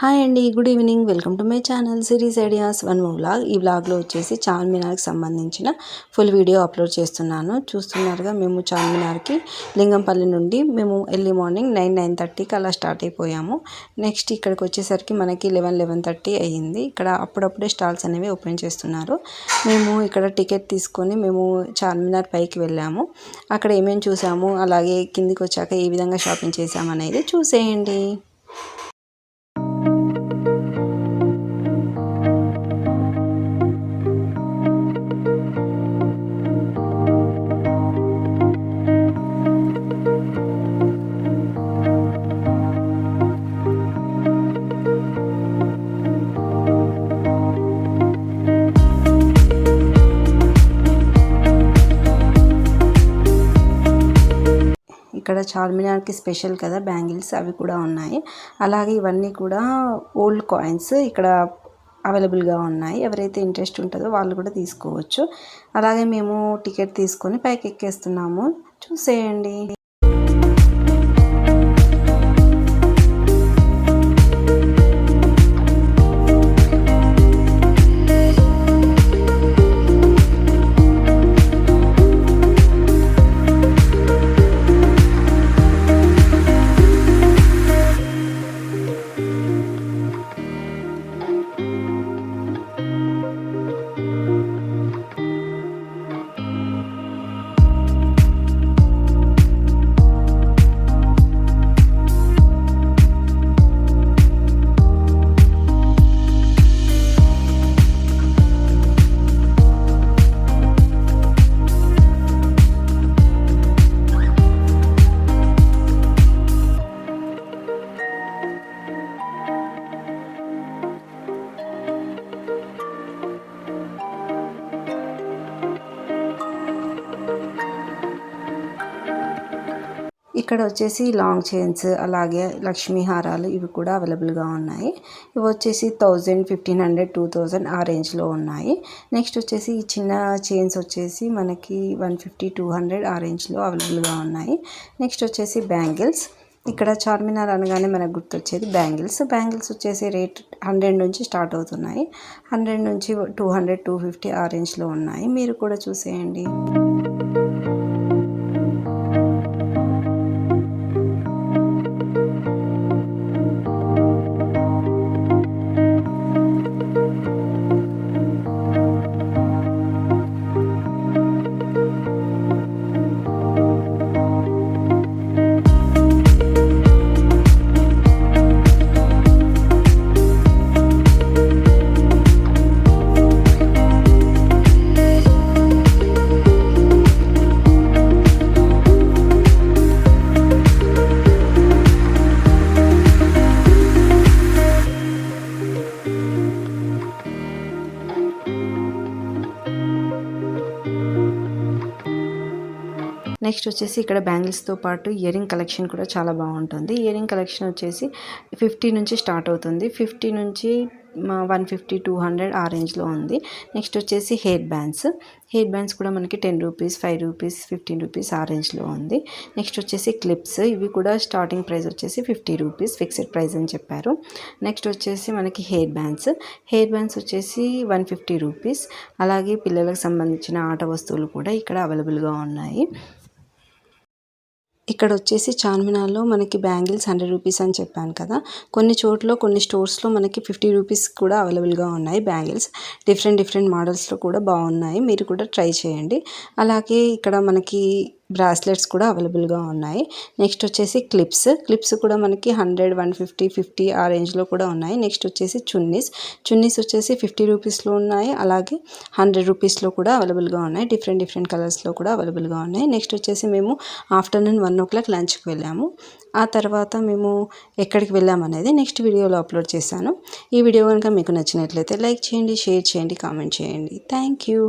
Hi అండి, good evening. Welcome to my channel series ideas one vlog. ఈ వ్లాగ్లో వచ్చేసి చార్మినార్కి సంబంధించిన ఫుల్ వీడియో అప్లోడ్ చేస్తున్నాను. చూస్తున్నారుగా, మేము చార్మినార్కి లింగంపల్లి నుండి మేము ఎర్లీ మార్నింగ్ 9:30కి అలా స్టార్ట్ అయిపోయాము. నెక్స్ట్ ఇక్కడికి వచ్చేసరికి మనకి 11:30 అయ్యింది. ఇక్కడ అప్పుడప్పుడే స్టాల్స్ అనేవి ఓపెన్ చేస్తున్నారు. మేము ఇక్కడ టికెట్ తీసుకొని మేము చార్మినార్ పైకి వెళ్ళాము. అక్కడ ఏమేమి చూసాము, అలాగే కిందికి వచ్చాక ఏ విధంగా షాపింగ్ చేసామనేది చూసేయండి. ఇక్కడ చార్మినార్కి స్పెషల్ కదా బ్యాంగిల్స్, అవి కూడా ఉన్నాయి. అలాగే ఇవన్నీ కూడా ఓల్డ్ కాయిన్స్ ఇక్కడ అవైలబుల్గా ఉన్నాయి. ఎవరైతే ఇంట్రెస్ట్ ఉంటుందో వాళ్ళు కూడా తీసుకోవచ్చు. అలాగే మేము టికెట్ తీసుకొని పైకి ఎక్కేస్తున్నాము, చూసేయండి. ఇక్కడ వచ్చేసి లాంగ్ చైన్స్, అలాగే లక్ష్మీ హారాలు ఇవి కూడా అవైలబుల్గా ఉన్నాయి. ఇవి వచ్చేసి 1000, 1500, 2000 ఆ రేంజ్లో ఉన్నాయి. నెక్స్ట్ వచ్చేసి ఈ చిన్న చైన్స్ వచ్చేసి మనకి 150, 200 ఆ రేంజ్లో అవైలబుల్గా ఉన్నాయి. నెక్స్ట్ వచ్చేసి బ్యాంగిల్స్. ఇక్కడ చార్మినార్ అనగానే మనకు గుర్తొచ్చేది బ్యాంగిల్స్. బ్యాంగిల్స్ వచ్చేసి రేట్ 100 నుంచి స్టార్ట్ అవుతున్నాయి. 100 నుంచి 200, 250 ఆ రేంజ్లో ఉన్నాయి. మీరు కూడా చూసేయండి. నెక్స్ట్ వచ్చేసి ఇక్కడ బ్యాంగిల్స్తో పాటు ఇయరింగ్ కలెక్షన్ కూడా చాలా బాగుంటుంది. ఇయరింగ్ కలెక్షన్ వచ్చేసి 50 నుంచి స్టార్ట్ అవుతుంది. 50 నుంచి 150, 200 ఆ రేంజ్లో ఉంది. నెక్స్ట్ వచ్చేసి హెయిర్ బ్యాండ్స్ కూడా మనకి 10 రూపీస్, 5 రూపీస్, 15 రూపీస్ ఆ రేంజ్లో ఉంది. నెక్స్ట్ వచ్చేసి క్లిప్స్, ఇవి కూడా స్టార్టింగ్ ప్రైస్ వచ్చేసి 50 రూపీస్ ఫిక్స్డ్ ప్రైస్ అని చెప్పారు. నెక్స్ట్ వచ్చేసి మనకి హెయిర్ బ్యాండ్స్ వచ్చేసి 150 రూపీస్. అలాగే పిల్లలకు సంబంధించిన ఆట వస్తువులు కూడా ఇక్కడ అవైలబుల్గా ఉన్నాయి. ఇక్కడ వచ్చేసి చార్మినార్లో మనకి బ్యాంగిల్స్ 100 రూపీస్ అని చెప్పాను కదా. కొన్ని చోట్ల కొన్ని స్టోర్స్లో మనకి 50 రూపీస్ కూడా అవైలబుల్గా ఉన్నాయి బ్యాంగిల్స్. డిఫరెంట్ మోడల్స్లో కూడా బాగున్నాయి, మీరు కూడా ట్రై చేయండి. అలాగే ఇక్కడ మనకి బ్రాస్లెట్స్ కూడా అవైలబుల్గా ఉన్నాయి. నెక్స్ట్ వచ్చేసి క్లిప్స్ కూడా మనకి 100, 150, 50 ఆ రేంజ్లో కూడా ఉన్నాయి. నెక్స్ట్ వచ్చేసి చున్నీస్ వచ్చేసి 50 రూపీస్లో ఉన్నాయి. అలాగే 100 రూపీస్లో కూడా అవైలబుల్గా ఉన్నాయి. డిఫరెంట్ కలర్స్లో కూడా అవైలబుల్గా ఉన్నాయి. నెక్స్ట్ వచ్చేసి మేము ఆఫ్టర్నూన్ 1 o'clock లంచ్కి వెళ్ళాము. ఆ తర్వాత మేము ఎక్కడికి వెళ్ళామనేది నెక్స్ట్ వీడియోలో అప్లోడ్ చేశాను. ఈ వీడియో కనుక మీకు నచ్చినట్లయితే లైక్ చేయండి, షేర్ చేయండి, కామెంట్ చేయండి. Thank you.